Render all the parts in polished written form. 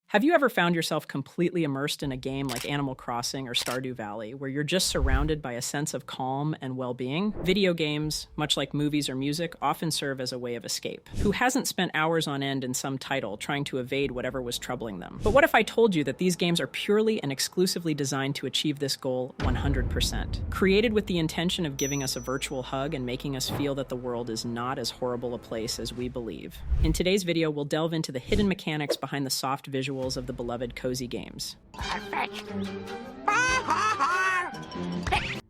Have you ever found yourself completely immersed in a game like Animal Crossing or Stardew Valley, where you're just surrounded by a sense of calm and well-being? Video games, much like movies or music, often serve as a way of escape. Who hasn't spent hours on end in some title trying to evade whatever was troubling them? But what if I told you that these games are purely and exclusively designed to achieve this goal 100%? Created with the intention of giving us a virtual hug and making us feel that the world is not as horrible a place as we believe. In today's video, we'll delve into the hidden mechanics behind the soft visuals of the beloved cozy games.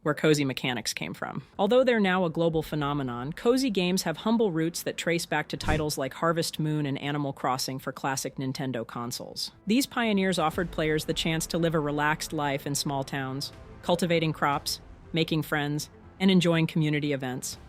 Where cozy mechanics came from. Although they're now a global phenomenon, cozy games have humble roots that trace back to titles like Harvest Moon and Animal Crossing for classic Nintendo consoles. These pioneers offered players the chance to live a relaxed life in small towns, cultivating crops, making friends, and enjoying community events.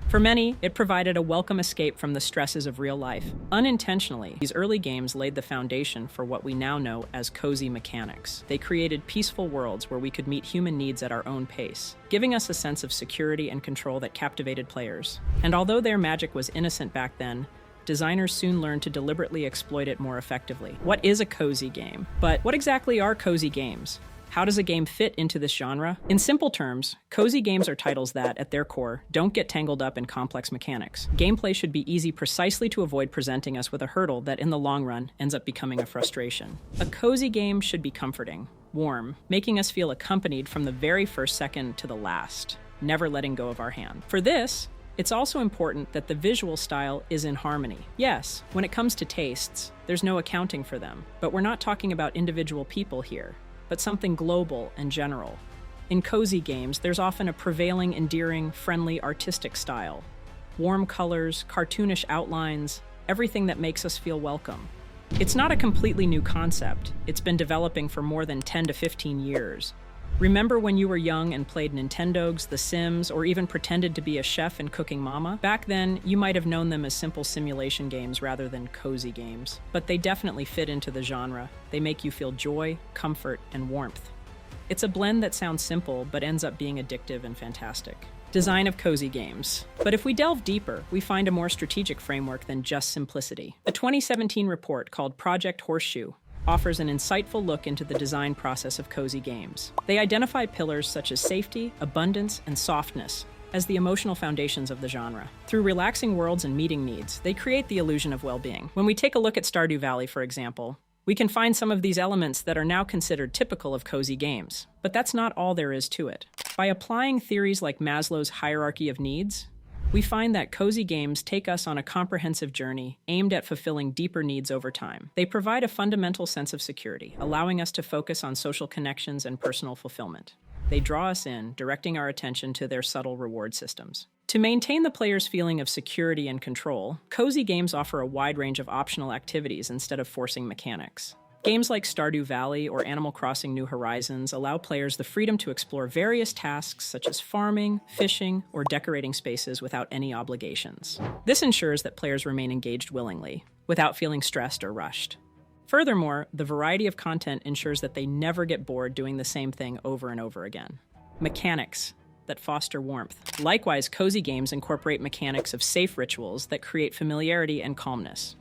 For many, it provided a welcome escape from the stresses of real life. Unintentionally, these early games laid the foundation for what we now know as cozy mechanics. They created peaceful worlds where we could meet human needs at our own pace, giving us a sense of security and control that captivated players. And although their magic was innocent back then, designers soon learned to deliberately exploit it more effectively. What is a cozy game? But what exactly are cozy games? How does a game fit into this genre? In simple terms, cozy games are titles that, at their core, don't get tangled up in complex mechanics. Gameplay should be easy precisely to avoid presenting us with a hurdle that, in the long run, ends up becoming a frustration. A cozy game should be comforting, warm, making us feel accompanied from the very first second to the last, never letting go of our hand. For this, it's also important that the visual style is in harmony. Yes, when it comes to tastes, there's no accounting for them, but we're not talking about individual people here, but something global and general. In cozy games, there's often a prevailing, endearing, friendly, artistic style. Warm colors, cartoonish outlines, everything that makes us feel welcome. It's not a completely new concept. It's been developing for more than 10 to 15 years. Remember when you were young and played Nintendogs, The Sims, or even pretended to be a chef and cooking mama? Back then, you might have known them as simple simulation games rather than cozy games. But they definitely fit into the genre. They make you feel joy, comfort, and warmth. It's a blend that sounds simple, but ends up being addictive and fantastic. Design of cozy games. But if we delve deeper, we find a more strategic framework than just simplicity. A 2017 report called Project Horseshoe offers an insightful look into the design process of cozy games. They identify pillars such as safety, abundance, and softness as the emotional foundations of the genre. Through relaxing worlds and meeting needs, they create the illusion of well-being. When we take a look at Stardew Valley, for example, we can find some of these elements that are now considered typical of cozy games. But that's not all there is to it. By applying theories like Maslow's hierarchy of needs, we find that cozy games take us on a comprehensive journey aimed at fulfilling deeper needs over time. They provide a fundamental sense of security, allowing us to focus on social connections and personal fulfillment. They draw us in, directing our attention to their subtle reward systems. To maintain the player's feeling of security and control, cozy games offer a wide range of optional activities instead of forcing mechanics. Games like Stardew Valley or Animal Crossing New Horizons allow players the freedom to explore various tasks such as farming, fishing, or decorating spaces without any obligations. This ensures that players remain engaged willingly, without feeling stressed or rushed. Furthermore, the variety of content ensures that they never get bored doing the same thing over and over again. Mechanics that foster warmth. Likewise, cozy games incorporate mechanics of safe rituals that create familiarity and calmness.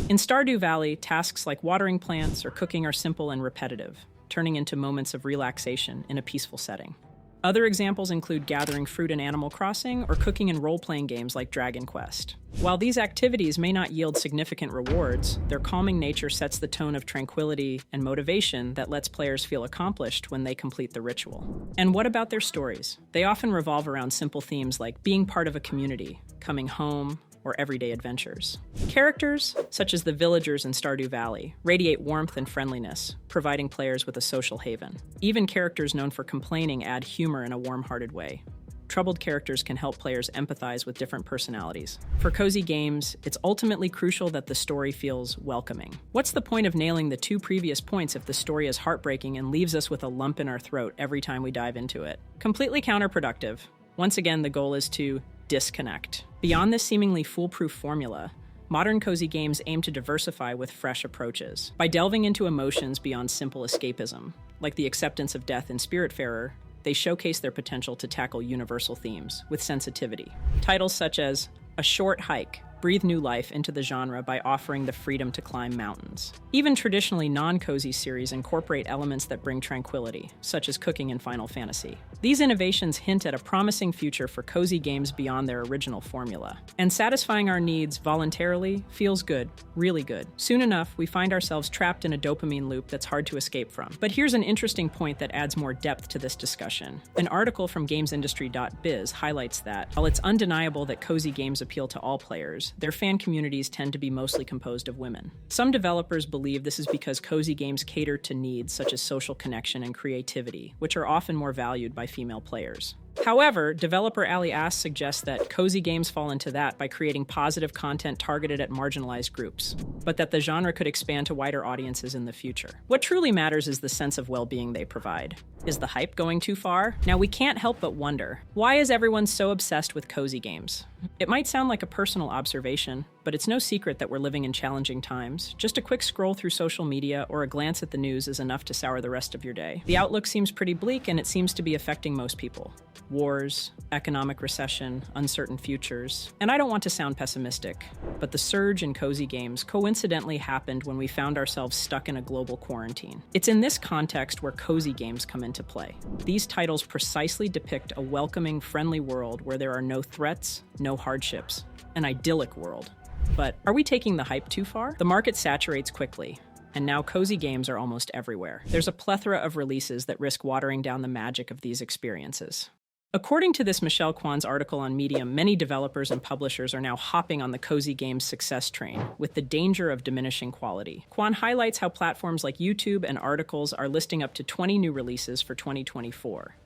In Stardew Valley, tasks like watering plants or cooking are simple and repetitive, turning into moments of relaxation in a peaceful setting. Other examples include gathering fruit in Animal Crossing or cooking in role-playing games like Dragon Quest. While these activities may not yield significant rewards, their calming nature sets the tone of tranquility and motivation that lets players feel accomplished when they complete the ritual. And what about their stories? They often revolve around simple themes like being part of a community, coming home, or everyday adventures. Characters, such as the villagers in Stardew Valley, radiate warmth and friendliness, providing players with a social haven. Even characters known for complaining add humor in a warm-hearted way. Troubled characters can help players empathize with different personalities. For cozy games, it's ultimately crucial that the story feels welcoming. What's the point of nailing the two previous points if the story is heartbreaking and leaves us with a lump in our throat every time we dive into it? Completely counterproductive. Once again, the goal is to disconnect. Beyond this seemingly foolproof formula, modern cozy games aim to diversify with fresh approaches. By delving into emotions beyond simple escapism, like the acceptance of death in Spiritfarer, they showcase their potential to tackle universal themes with sensitivity. Titles such as A Short Hike breathe new life into the genre by offering the freedom to climb mountains. Even traditionally non-cozy series incorporate elements that bring tranquility, such as cooking in Final Fantasy. These innovations hint at a promising future for cozy games beyond their original formula. And satisfying our needs voluntarily feels good, really good. Soon enough, we find ourselves trapped in a dopamine loop that's hard to escape from. But here's an interesting point that adds more depth to this discussion. An article from gamesindustry.biz highlights that, while it's undeniable that cozy games appeal to all players, their fan communities tend to be mostly composed of women. Some developers believe this is because cozy games cater to needs such as social connection and creativity, which are often more valued by female players. However, developer Ali Ass suggests that cozy games fall into that by creating positive content targeted at marginalized groups, but that the genre could expand to wider audiences in the future. What truly matters is the sense of well-being they provide. Is the hype going too far? Now, we can't help but wonder, why is everyone so obsessed with cozy games? It might sound like a personal observation, but it's no secret that we're living in challenging times. Just a quick scroll through social media or a glance at the news is enough to sour the rest of your day. The outlook seems pretty bleak, and it seems to be affecting most people. Wars, economic recession, uncertain futures. And I don't want to sound pessimistic, but the surge in cozy games coincidentally happened when we found ourselves stuck in a global quarantine. It's in this context where cozy games come into play. These titles precisely depict a welcoming, friendly world where there are no threats, no hardships, an idyllic world. But are we taking the hype too far? The market saturates quickly, and now cozy games are almost everywhere. There's a plethora of releases that risk watering down the magic of these experiences. According to this Michelle Kwan's article on Medium, many developers and publishers are now hopping on the cozy games success train, with the danger of diminishing quality. Kwan highlights how platforms like YouTube and Articles are listing up to 20 new releases for 2024.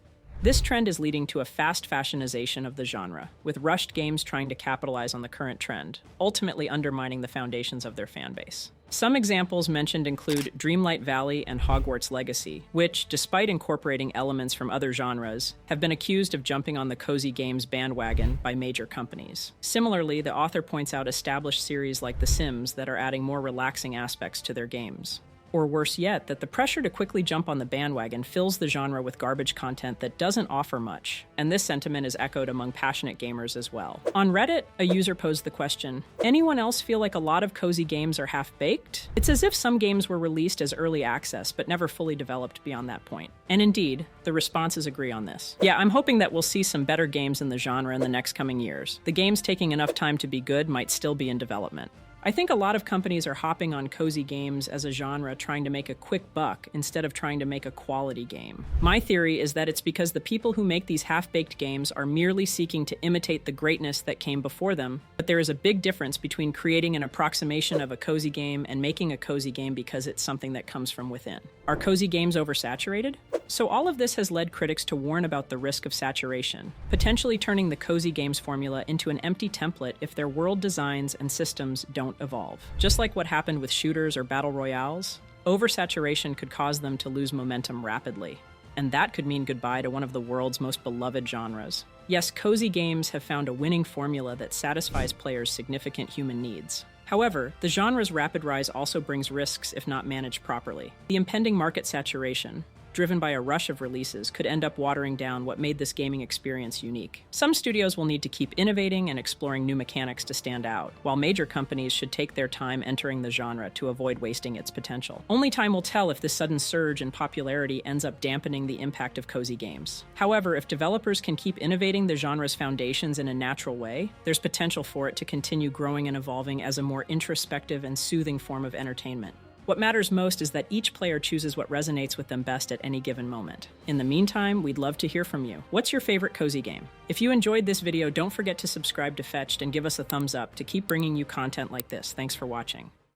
This trend is leading to a fast fashionization of the genre, with rushed games trying to capitalize on the current trend, ultimately undermining the foundations of their fanbase. Some examples mentioned include Dreamlight Valley and Hogwarts Legacy, which, despite incorporating elements from other genres, have been accused of jumping on the cozy games bandwagon by major companies. Similarly, the author points out established series like The Sims that are adding more relaxing aspects to their games. Or worse yet, that the pressure to quickly jump on the bandwagon fills the genre with garbage content that doesn't offer much, and this sentiment is echoed among passionate gamers as well. On Reddit, a user posed the question, anyone else feel like a lot of cozy games are half-baked? It's as if some games were released as early access, but never fully developed beyond that point. And indeed, the responses agree on this. Yeah, I'm hoping that we'll see some better games in the genre in the next coming years. The games taking enough time to be good might still be in development. I think a lot of companies are hopping on cozy games as a genre trying to make a quick buck instead of trying to make a quality game. My theory is that it's because the people who make these half-baked games are merely seeking to imitate the greatness that came before them, but there is a big difference between creating an approximation of a cozy game and making a cozy game because it's something that comes from within. Are cozy games oversaturated? So all of this has led critics to warn about the risk of saturation, potentially turning the cozy games formula into an empty template if their world designs and systems don't evolve. Just like what happened with shooters or battle royales, oversaturation could cause them to lose momentum rapidly. And that could mean goodbye to one of the world's most beloved genres. Yes, cozy games have found a winning formula that satisfies players' significant human needs. However, the genre's rapid rise also brings risks if not managed properly. The impending market saturation, driven by a rush of releases, could end up watering down what made this gaming experience unique. Some studios will need to keep innovating and exploring new mechanics to stand out, while major companies should take their time entering the genre to avoid wasting its potential. Only time will tell if this sudden surge in popularity ends up dampening the impact of cozy games. However, if developers can keep innovating the genre's foundations in a natural way, there's potential for it to continue growing and evolving as a more introspective and soothing form of entertainment. What matters most is that each player chooses what resonates with them best at any given moment. In the meantime, we'd love to hear from you. What's your favorite cozy game? If you enjoyed this video, don't forget to subscribe to Fetch'd and give us a thumbs up to keep bringing you content like this. Thanks for watching.